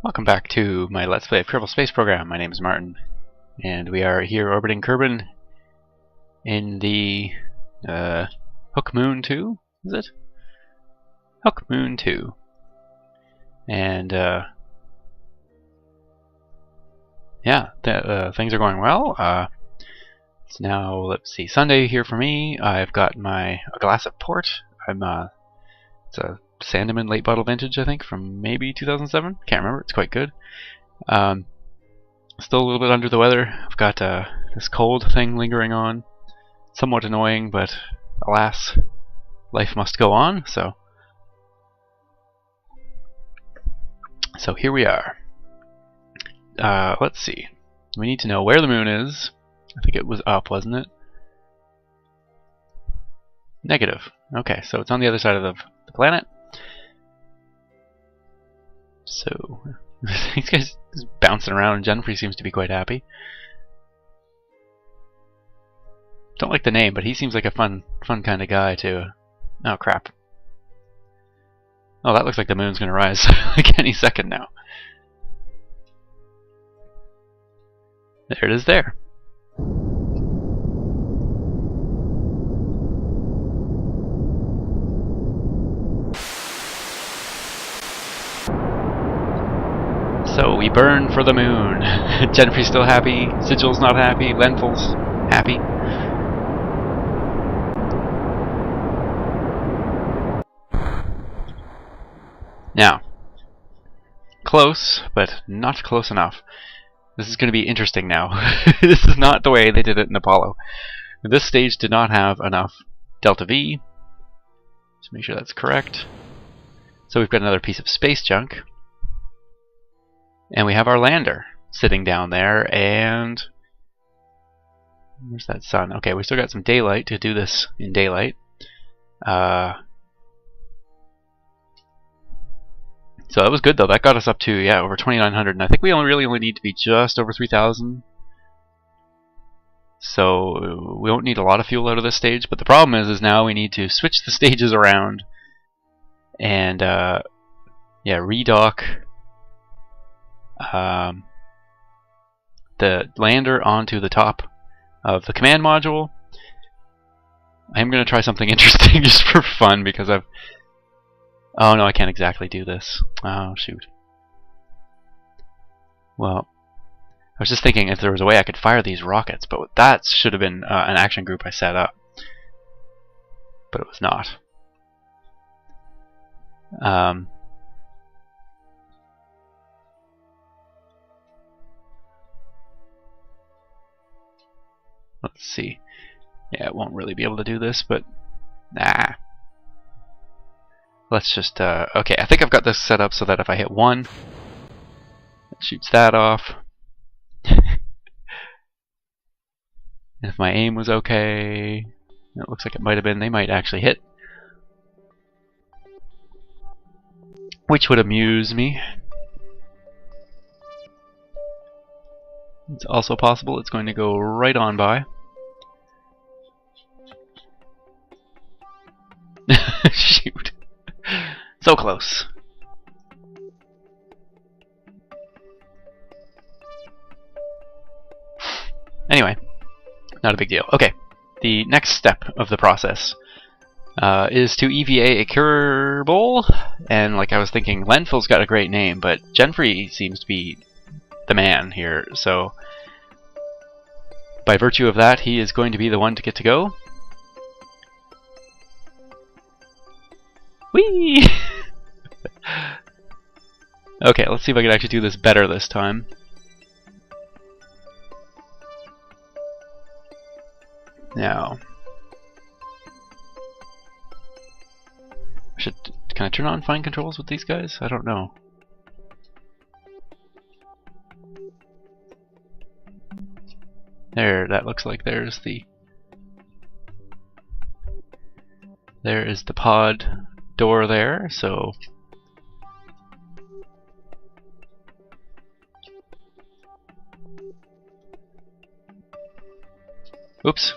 Welcome back to my Let's Play of Kerbal Space Program. My name is Martin, and we are here orbiting Kerbal in the Hook Moon 2, is it? Hook Moon 2. And yeah, things are going well. It's now, let's see, Sunday here for me. I've got a glass of port. It's a Sandeman late bottle vintage, I think, from maybe 2007. Can't remember. It's quite good. Still a little bit under the weather. I've got this cold thing lingering on. Somewhat annoying, but alas, life must go on. So here we are. Let's see. We need to know where the moon is. I think it was up, wasn't it? Negative. Okay, so it's on the other side of the planet. So these guys just bouncing around, and Jenfrey seems to be quite happy. Don't like the name, but he seems like a fun kind of guy too. Oh crap! Oh, that looks like the moon's gonna rise like any second now. There it is. There. So we burn for the moon. Jenfrey's still happy. Sigil's not happy. Lenful's happy. Now, close, but not close enough. This is going to be interesting now. This is not the way they did it in Apollo. This stage did not have enough delta V. Just make sure that's correct. So we've got another piece of space junk. And we have our lander sitting down there, and where's that sun? Okay, we still got some daylight to do this in daylight. So that was good though. That got us up to, yeah, over 2,900, and I think we really only need to be just over 3,000. So we won't need a lot of fuel out of this stage. But the problem is now we need to switch the stages around and yeah, redock the lander onto the top of the command module. I'm going to try something interesting just for fun because oh no, I can't exactly do this. Oh shoot. Well, I was just thinking if there was a way I could fire these rockets, but that should have been an action group I set up. But it was not. Let's see. Yeah, it won't really be able to do this, but nah. Let's just okay, I think I've got this set up so that if I hit 1, it shoots that off. And if my aim was okay, it looks like it might have been, they might actually hit. Which would amuse me. It's also possible it's going to go right on by. Shoot. So close. Anyway, not a big deal. Okay, the next step of the process is to EVA a Kerbal. And like I was thinking, Lenful's got a great name, but Jenfrey seems to be the man here, so by virtue of that, he is going to be the one to get to go. Whee! Okay, let's see if I can actually do this better this time. Now, can I turn on fine controls with these guys? I don't know. There, that looks like there is the pod door there, so oops.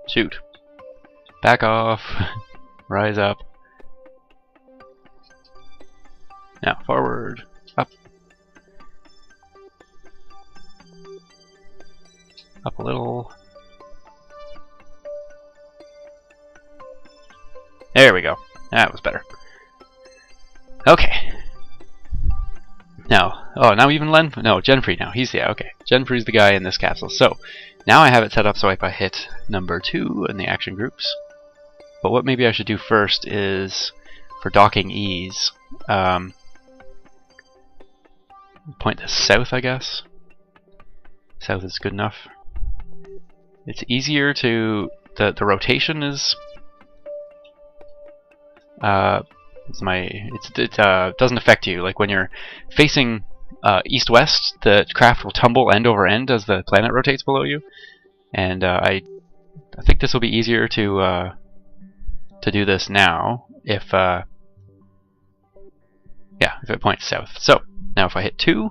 Shoot. Back off. Rise up. Now forward. Up a little. There we go. That was better. Okay. Now, now even Genfrey now. Okay. Genfrey's the guy in this capsule. So, now I have it set up so if I hit number 2 in the action groups. But what maybe I should do first is, for docking ease, point this south, I guess. South is good enough. It's easier to... The rotation is... it doesn't affect you. Like when you're facing east-west, the craft will tumble end over end as the planet rotates below you. And I think this will be easier to do this now if if it points south. So now if I hit 2,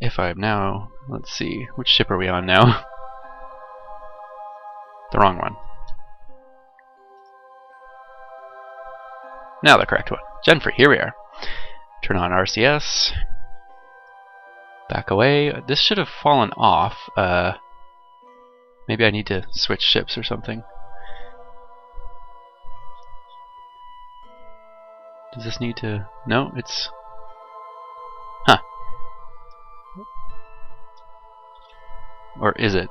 if I'm now, let's see, which ship are we on now? The wrong one. Now the correct one. Genfrey, here we are. Turn on RCS. Back away. This should have fallen off. Maybe I need to switch ships or something. Does this need to... No, it's... Huh. Or is it?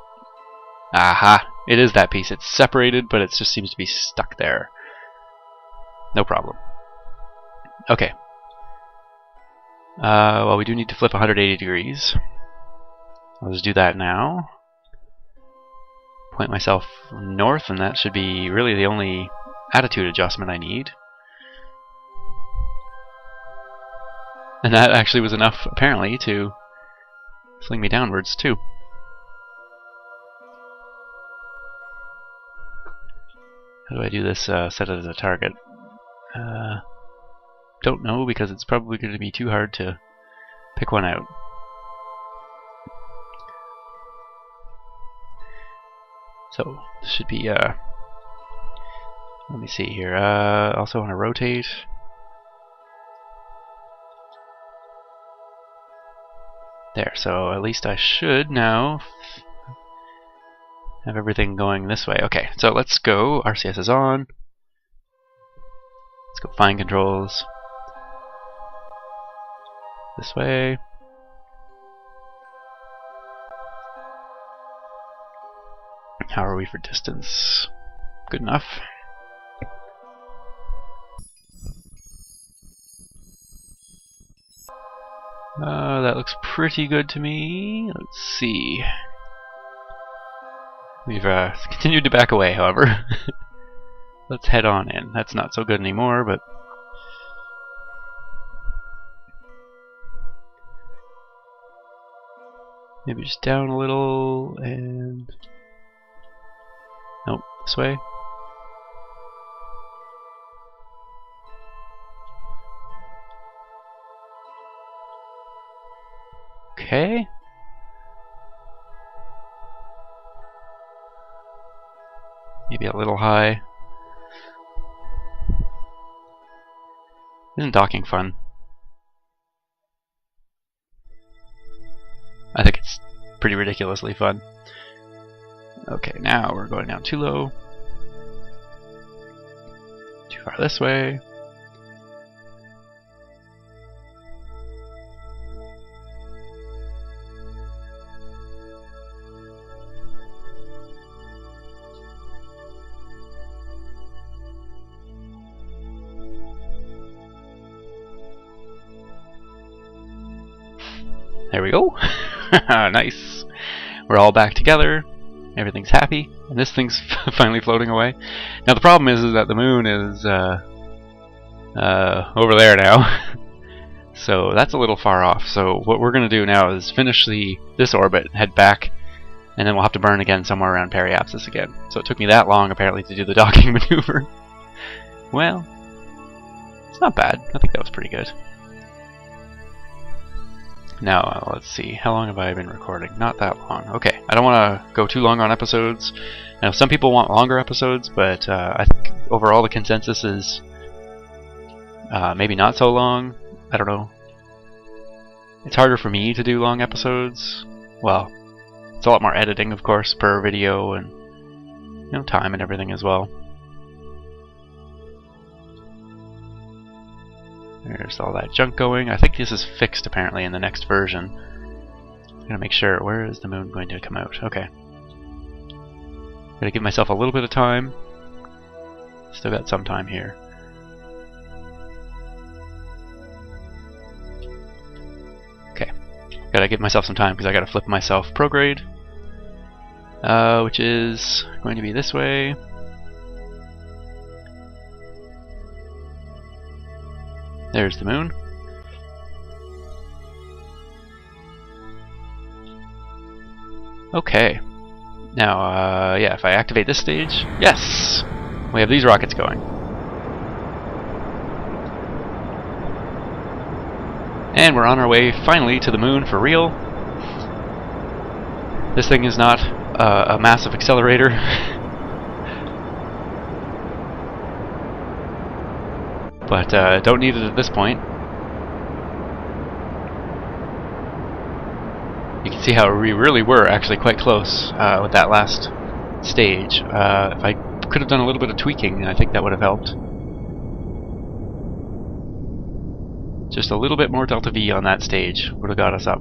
Aha! It is that piece. It's separated, but it just seems to be stuck there. No problem. Okay. Well, we do need to flip 180 degrees. I'll just do that now. Point myself north, and that should be really the only attitude adjustment I need. And that actually was enough, apparently, to sling me downwards, too. How do I do this, set it as a target? Don't know, because it's probably going to be too hard to pick one out. So, this should be, let me see here, also want to rotate. There, so at least I should now have everything going this way. Okay, so let's go, RCS is on. Let's go fine controls. This way. How are we for distance? Good enough. That looks pretty good to me. Let's see. We've continued to back away, however. Let's head on in. That's not so good anymore, but... maybe just down a little, and... nope, this way. Okay. Maybe a little high. Isn't docking fun? I think it's pretty ridiculously fun. Okay, now we're going down too low. Too far this way. There we go. Nice. We're all back together. Everything's happy, and this thing's finally floating away. Now the problem is that the moon is over there now, so that's a little far off. So what we're going to do now is finish this orbit, head back, and then we'll have to burn again somewhere around periapsis again. So it took me that long apparently to do the docking maneuver. Well, it's not bad. I think that was pretty good. Now, let's see. How long have I been recording? Not that long. Okay, I don't want to go too long on episodes. Now, some people want longer episodes, but I think overall the consensus is maybe not so long. I don't know. It's harder for me to do long episodes. Well, it's a lot more editing, of course, per video, and you know, time and everything as well. There's all that junk going. I think this is fixed apparently in the next version. I'm gonna make sure. Where is the moon going to come out? Okay. Gotta give myself a little bit of time. Still got some time here. Okay. Gotta give myself some time because I gotta flip myself prograde. Which is going to be this way. There's the moon. Okay. Now, yeah, if I activate this stage, yes! We have these rockets going. And we're on our way, finally, to the moon for real. This thing is not a massive accelerator. But don't need it at this point. You can see how we really were actually quite close with that last stage. If I could have done a little bit of tweaking, I think that would have helped. Just a little bit more delta V on that stage would have got us up.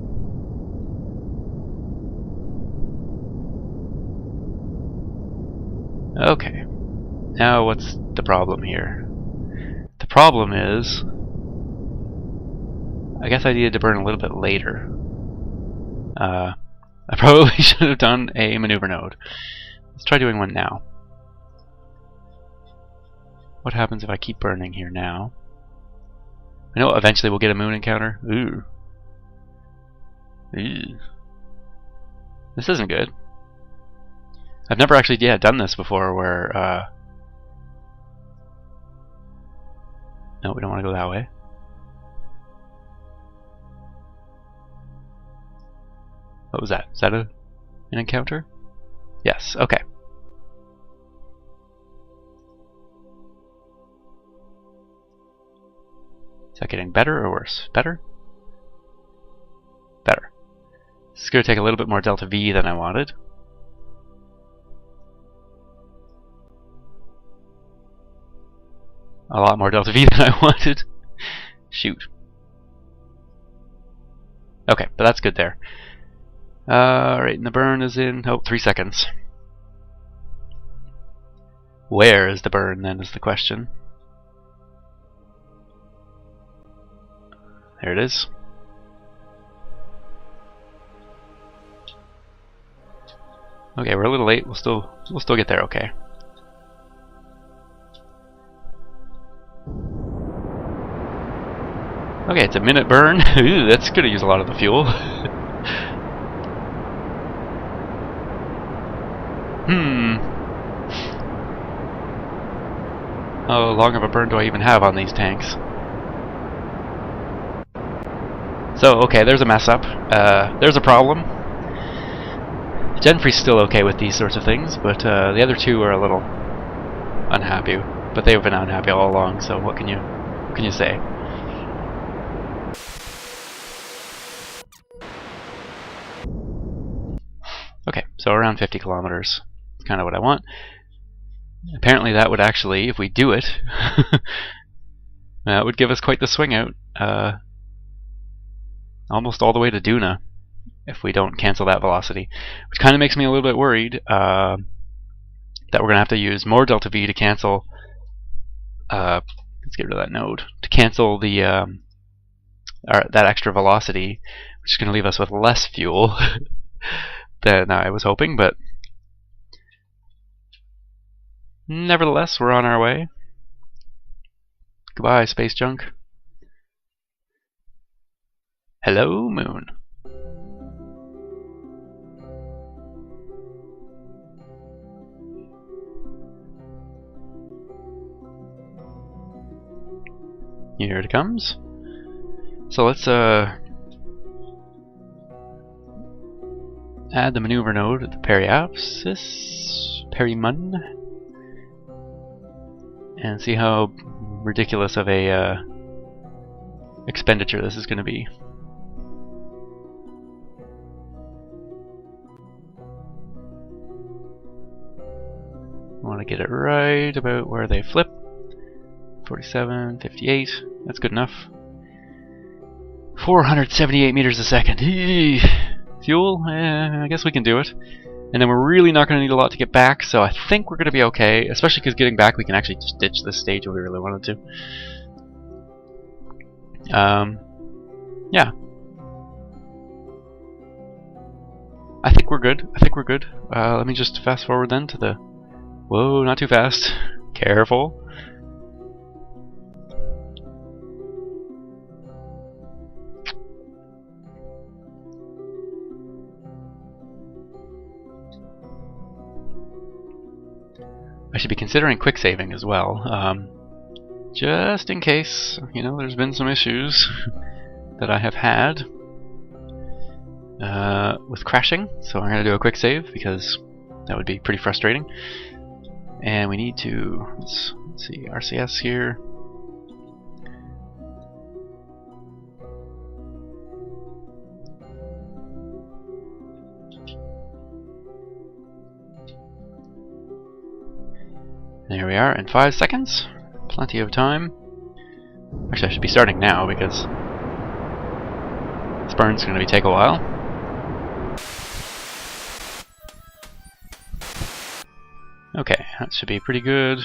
Okay. Now what's the problem here? The problem is, I guess I needed to burn a little bit later. I probably should have done a maneuver node. Let's try doing one now. What happens if I keep burning here now? I know eventually we'll get a moon encounter. Ooh. Ooh. This isn't good. I've never actually done this before where no, we don't want to go that way. What was that? Is that an encounter? Yes, okay. Is that getting better or worse? Better? Better. This is going to take a little bit more delta V than I wanted. A lot more delta V than I wanted. Shoot. Okay, but that's good there. Alright, and the burn is in, 3 seconds. Where is the burn then is the question. There it is. Okay, we're a little late. We'll still get there okay. Okay, it's a minute burn. Ooh, that's gonna use a lot of the fuel. How long of a burn do I even have on these tanks? So, okay, there's a mess up. There's a problem. Genfrey's still okay with these sorts of things, but the other two are a little unhappy. But they've been unhappy all along, so what can you say? Okay, so around 50 kilometers. That's kind of what I want. Apparently that would actually, if we do it, that would give us quite the swing out. Almost all the way to Duna, if we don't cancel that velocity. Which kind of makes me a little bit worried that we're going to have to use more delta V to cancel... let's get rid of that node. To cancel the that extra velocity, which is going to leave us with less fuel than I was hoping, but nevertheless, we're on our way. Goodbye, space junk. Hello, moon. Here it comes. So let's add the maneuver node at the Perimun, and see how ridiculous of a expenditure this is going to be. want to get it right about where they flip. 47, 58. That's good enough. 478 meters a second. Fuel? I guess we can do it. And then we're really not going to need a lot to get back, so I think we're going to be okay. Especially because getting back, we can actually just ditch this stage if we really wanted to. Yeah. I think we're good. I think we're good. Let me just fast forward then to the... Whoa, not too fast. Careful. I should be considering quick saving as well, just in case, you know, there's been some issues that I have had with crashing. So I'm going to do a quick save because that would be pretty frustrating. And we need to, let's see, RCS here. There we are, in 5 seconds. Plenty of time. Actually, I should be starting now because this burn's going to take a while. Okay, that should be pretty good.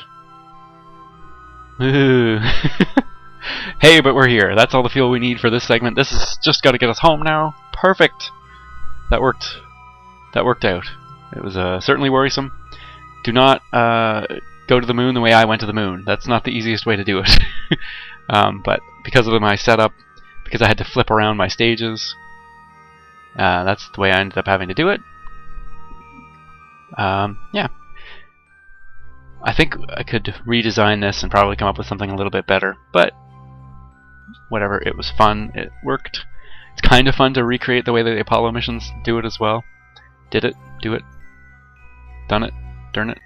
Hey, but we're here. That's all the fuel we need for this segment. This has just got to get us home now. Perfect. That worked. That worked out. It was certainly worrisome. Do not go to the moon the way I went to the moon. That's not the easiest way to do it. But because of my setup, because I had to flip around my stages, that's the way I ended up having to do it. Yeah. I think I could redesign this and probably come up with something a little bit better, but whatever, it was fun, it worked. It's kind of fun to recreate the way that the Apollo missions do it as well. Did it, do it, done it, darn it.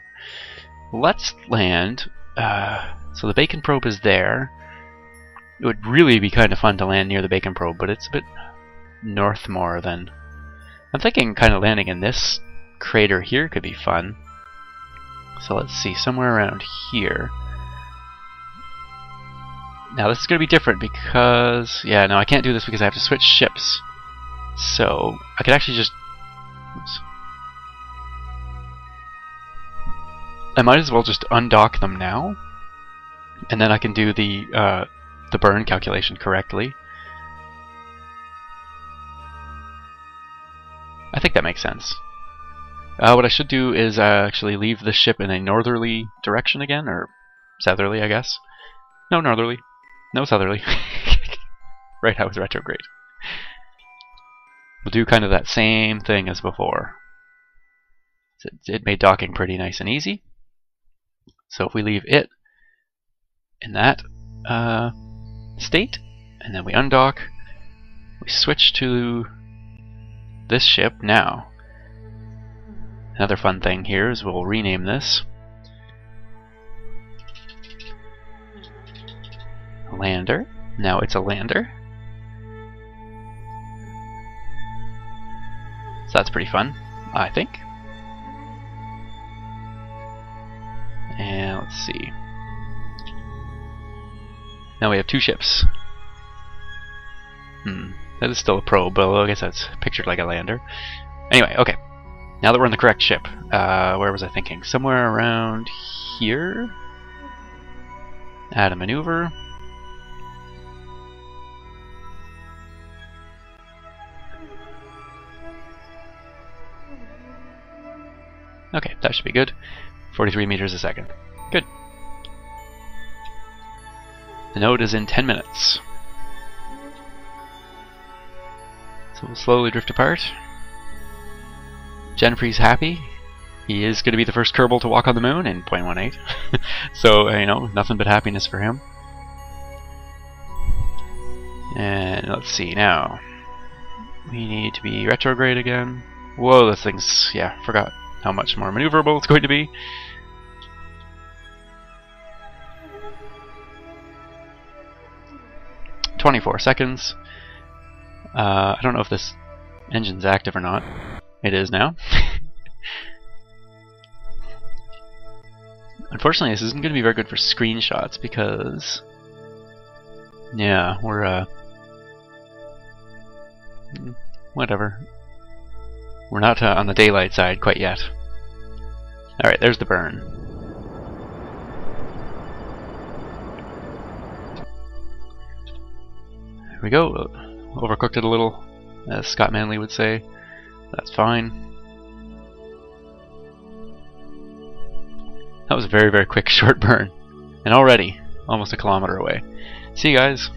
Let's land. So the Bacon probe is there. It would really be kind of fun to land near the Bacon probe, but it's a bit north more than... I'm thinking kind of landing in this crater here could be fun. So let's see, somewhere around here. Now this is going to be different because... Yeah, no, I can't do this because I have to switch ships. So I could actually just... Oops. I might as well just undock them now, and then I can do the burn calculation correctly. I think that makes sense. What I should do is actually leave the ship in a northerly direction again, or southerly, I guess. No, northerly. No, southerly. Right, I was retrograde. We'll do kind of that same thing as before. It made docking pretty nice and easy. So if we leave it in that state, and then we undock, we switch to this ship now. Another fun thing here is we'll rename this Lander. Now it's a lander. So that's pretty fun, I think. And let's see. Now we have 2 ships. That is still a probe, but I guess that's pictured like a lander. Anyway, okay. Now that we're in the correct ship, where was I thinking? Somewhere around here? Add a maneuver. Okay, that should be good. 43 meters a second. Good. The node is in 10 minutes. So we'll slowly drift apart. Jenfrey's happy. He is going to be the first Kerbal to walk on the moon in 0.18. So, you know, nothing but happiness for him. And let's see now. We need to be retrograde again. Whoa, this thing's... yeah, forgot how much more maneuverable it's going to be. "24 seconds. I don't know if this engine's active or not. It is now. Unfortunately, this isn't going to be very good for screenshots because, yeah, we're whatever. We're not on the daylight side quite yet. All right, there's the burn. There we go. Overcooked it a little, as Scott Manley would say. That's fine. That was a very, very quick, short burn. And already, almost a kilometer away. See you guys.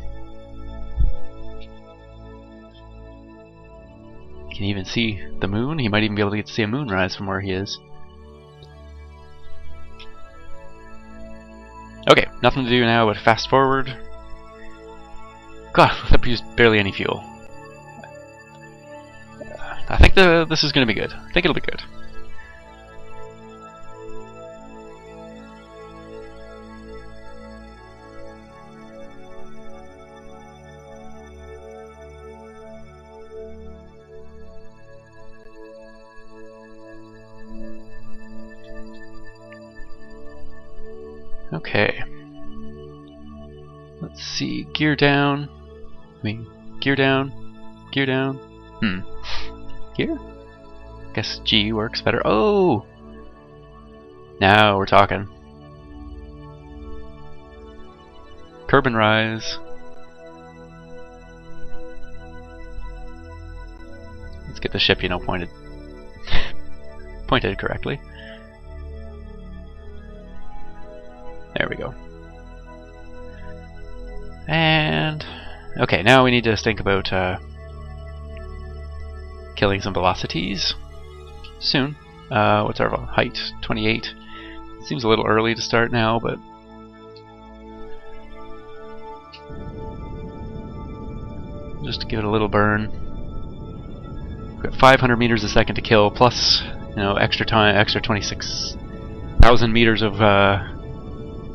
You can even see the moon. He might even be able to get to see a moonrise from where he is. Okay, nothing to do now but fast forward. God, that used barely any fuel. I think this is going to be good. I think it'll be good. Okay. Let's see. Gear down. Gear down. Gear down. Gear? Guess G works better. Oh! Now we're talking. Curb and rise. Let's get the ship, you know, pointed correctly. There we go. And okay, now we need to think about killing some velocities soon. What's our height? 28. Seems a little early to start now, but just to give it a little burn. We've got 500 meters a second to kill, plus, you know, extra time, extra 26,000 meters of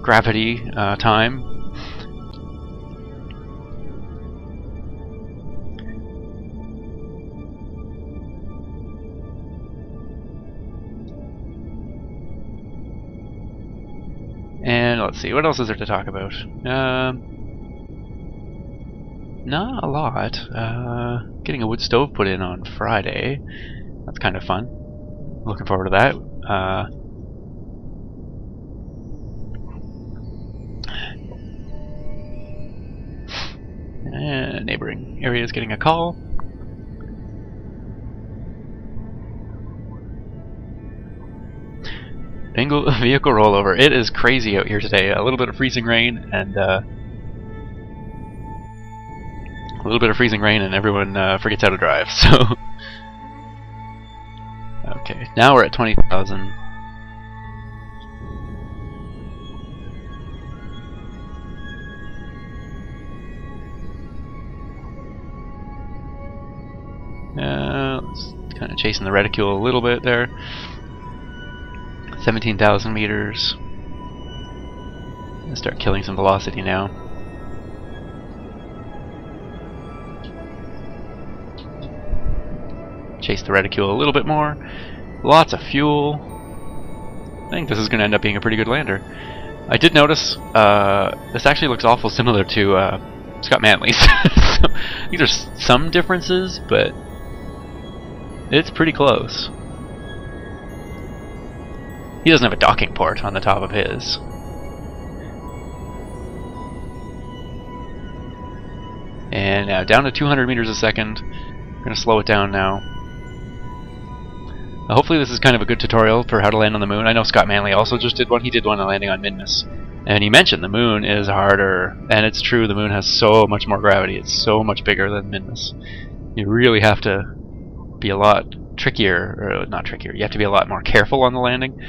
gravity time. And let's see, what else is there to talk about? Not a lot. Getting a wood stove put in on Friday. That's kind of fun. Looking forward to that. And neighboring area is getting a call. Bingo vehicle rollover. It is crazy out here today. A little bit of freezing rain and everyone forgets how to drive. So okay, now we're at 20,000. Let's kind of chasing the reticule a little bit there. 17,000 meters. Let's start killing some velocity now. Chase the reticule a little bit more. Lots of fuel. I think this is going to end up being a pretty good lander. I did notice this actually looks awful similar to Scott Manley's. So, these are some differences, but it's pretty close. He doesn't have a docking port on the top of his. And now down to 200 meters a second. I'm going to slow it down now. Hopefully this is kind of a good tutorial for how to land on the moon. I know Scott Manley also just did one. He did one on landing on Minmus. And he mentioned the moon is harder. And it's true, the moon has so much more gravity. It's so much bigger than Minmus. You really have to be a lot trickier, or not trickier, you have to be a lot more careful on the landing.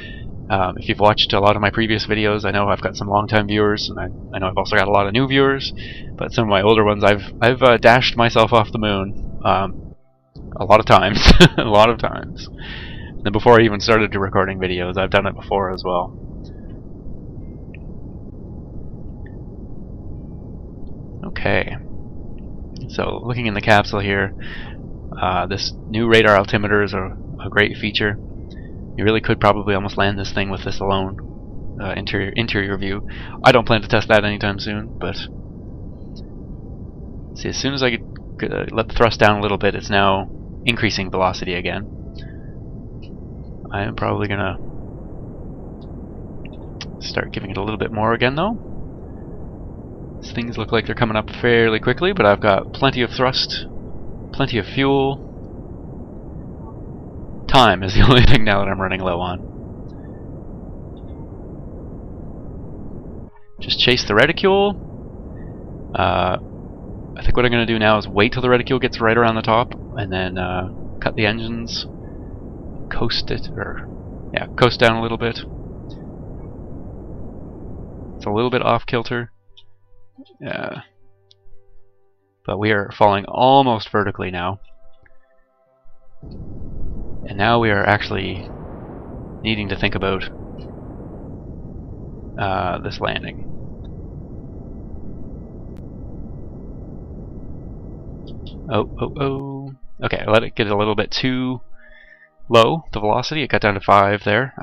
If you've watched a lot of my previous videos, I know I've got some long-time viewers, and I know I've also got a lot of new viewers, but some of my older ones, I've dashed myself off the moon a lot of times, a lot of times. And before I even started to recording videos, I've done it before as well. Okay, so looking in the capsule here, this new radar altimeter is a great feature. You really could probably almost land this thing with this alone. interior view. I don't plan to test that anytime soon, but see, as soon as I let the thrust down a little bit, it's now increasing velocity again. I am probably gonna start giving it a little bit more again, though. These things look like they're coming up fairly quickly, but I've got plenty of thrust, plenty of fuel. Time is the only thing now that I'm running low on. Just chase the reticule. I think what I'm going to do now is wait till the reticule gets right around the top, and then cut the engines, coast down a little bit. It's a little bit off kilter, but we are falling almost vertically now, and now we are actually needing to think about this landing. Oh. Okay, I let it get a little bit too low, the velocity. It got down to 5 there.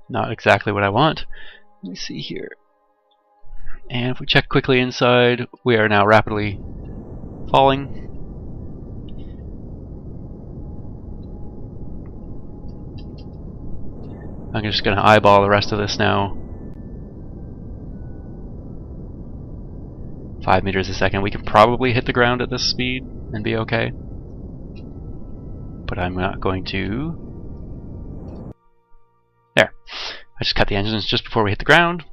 Not exactly what I want. Let me see here. And if we check quickly inside, we are now rapidly falling. I'm just going to eyeball the rest of this now. 5 meters a second. We can probably hit the ground at this speed and be okay. But I'm not going to. There. I just cut the engines just before we hit the ground.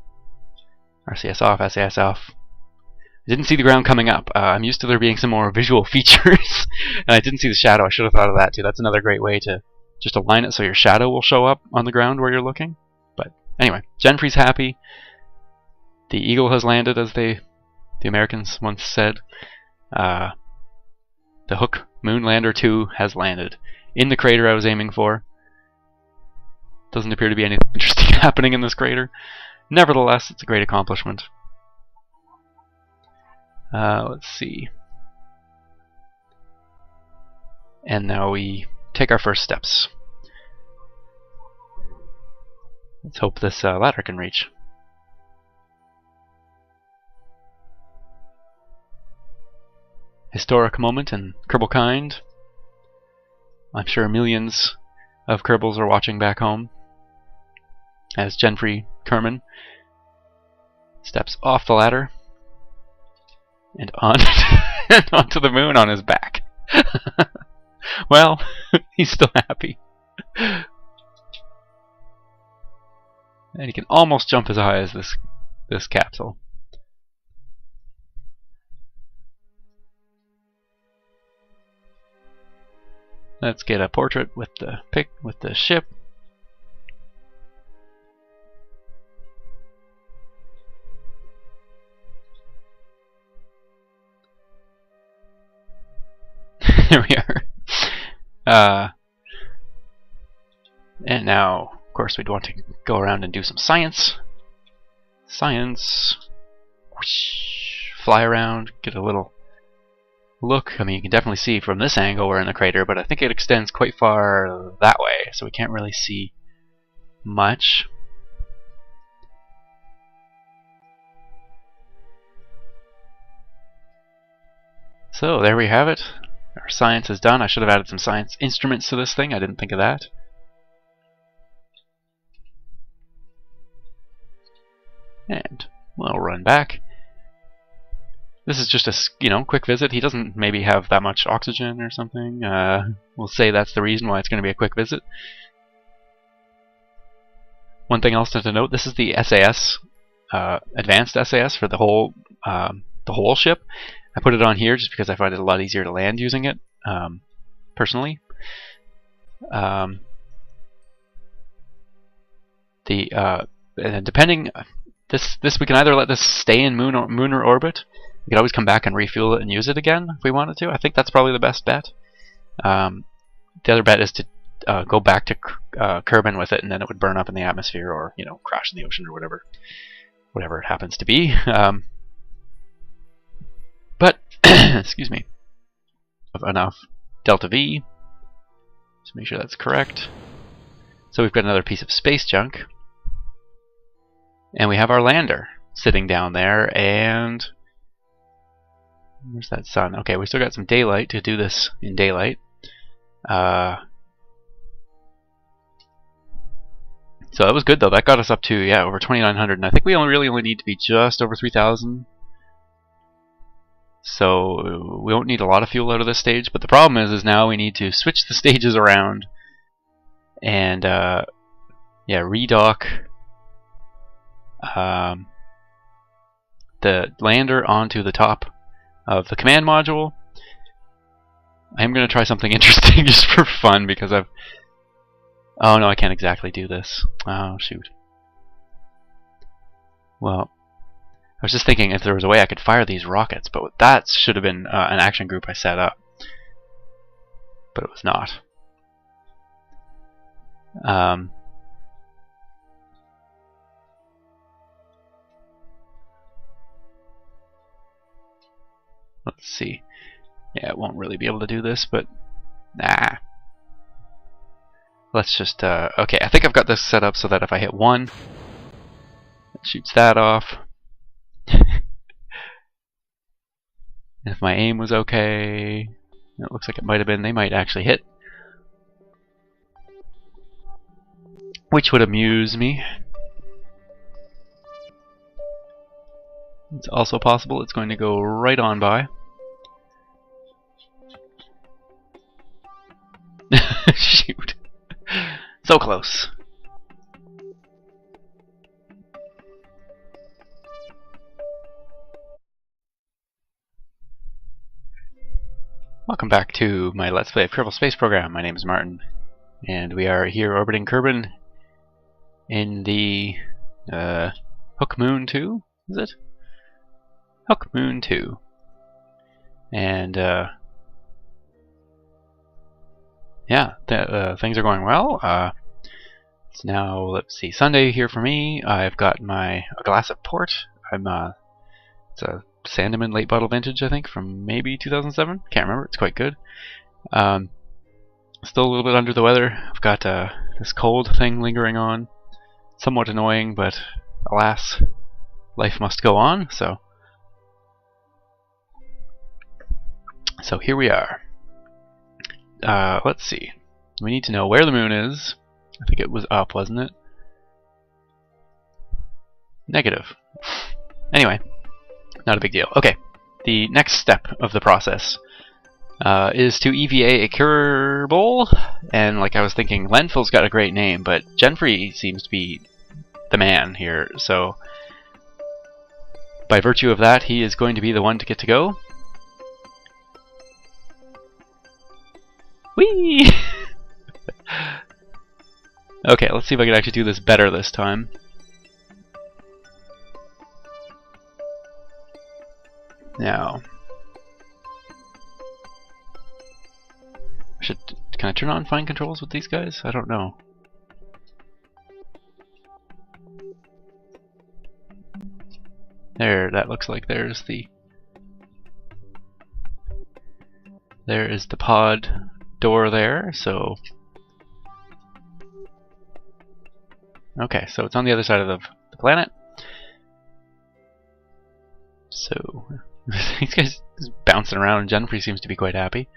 RCS off, SAS off. I didn't see the ground coming up. I'm used to there being some more visual features. And I didn't see the shadow. I should have thought of that too. That's another great way to just align it so your shadow will show up on the ground where you're looking. But anyway, Genfrey's happy. The Eagle has landed, as the Americans once said. The Hook Mun Lander 2 has landed in the crater I was aiming for. Doesn't appear to be anything interesting happening in this crater. Nevertheless, it's a great accomplishment. Let's see. And now we take our first steps. Let's hope this ladder can reach. Historic moment in Kerbal kind. I'm sure millions of Kerbals are watching back home as Genfrey Kerman steps off the ladder and on and onto the moon on his back. Well, he's still happy. And he can almost jump as high as this capsule. Let's get a portrait with the ship. There we are. And now, of course, we'd want to go around and do some science. Science. Whoosh, fly around, get a little look. I mean, you can definitely see from this angle we're in the crater, but I think it extends quite far that way, so we can't really see much. So there we have it. Our science is done. I should have added some science instruments to this thing. I didn't think of that. And we'll run back. This is just a quick visit. He doesn't maybe have that much oxygen or something. We'll say that's the reason why it's going to be a quick visit. One thing else to note: this is the SAS, advanced SAS for the whole ship. I put it on here just because I find it a lot easier to land using it, personally. Depending, this we can either let this stay in lunar orbit. We could always come back and refuel it and use it again if we wanted to. I think that's probably the best bet. The other bet is to go back to Kerbin with it, and then it would burn up in the atmosphere, or crash in the ocean, or whatever it happens to be. But excuse me, enough delta V. Just make sure that's correct. So we've got another piece of space junk. And we have our lander sitting down there, and where's that sun? Okay, we still got some daylight to do this in daylight. So that was good though. That got us up to, yeah, over 2,900, and I think we really only need to be just over 3,000. So we won't need a lot of fuel out of this stage. But the problem is now we need to switch the stages around and yeah, redock the lander onto the top of the command module. I'm going to try something interesting just for fun because I've... Oh no, I can't exactly do this. Oh shoot. Well, I was just thinking if there was a way I could fire these rockets, but that should have been an action group I set up. But it was not. Let's see. Yeah, it won't really be able to do this, but nah. Let's just, okay, I think I've got this set up so that if I hit 1, it shoots that off. If my aim was okay, it looks like it might have been, they might actually hit. Which would amuse me. It's also possible it's going to go right on by. Shoot. So close. Welcome back to my Let's Play of Kerbal Space Program. My name is Martin, and we are here orbiting Kerbal in the Hook Moon 2, is it? Hook Moon 2. And yeah, things are going well. It's now, let's see, Sunday here for me. I've got a glass of port. It's a Sandeman late bottle vintage, I think, from maybe 2007. Can't remember. It's quite good. Still a little bit under the weather. I've got this cold thing lingering on. Somewhat annoying, but alas, life must go on. So here we are. Let's see. We need to know where the moon is. I think it was up, wasn't it? Negative. Anyway, not a big deal. Okay, the next step of the process is to EVA a Kerbal, and like I was thinking, Lenfield's got a great name, but Genfrey seems to be the man here, so by virtue of that, he is going to be the one to get to go. Whee! Okay, let's see if I can actually do this better this time. Now, can I turn on fine controls with these guys? I don't know. There, that looks like there is the pod door there, so okay, so it's on the other side of the planet. So these guys just bouncing around, and Genfrey seems to be quite happy.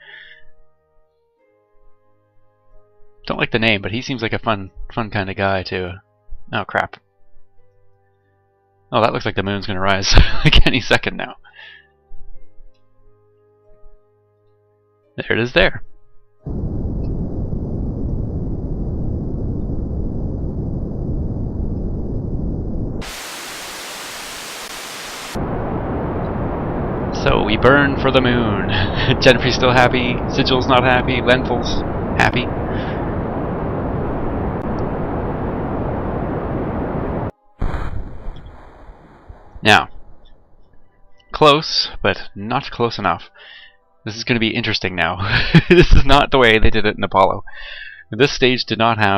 Don't like the name, but he seems like a fun kind of guy too. Oh crap. Oh, that looks like the moon's gonna rise like any second now. There it is there. So we burn for the moon. Genfrey's still happy, Sigil's not happy, Lenfield's happy. Now, close, but not close enough. This is going to be interesting now. This is not the way they did it in Apollo. This stage did not have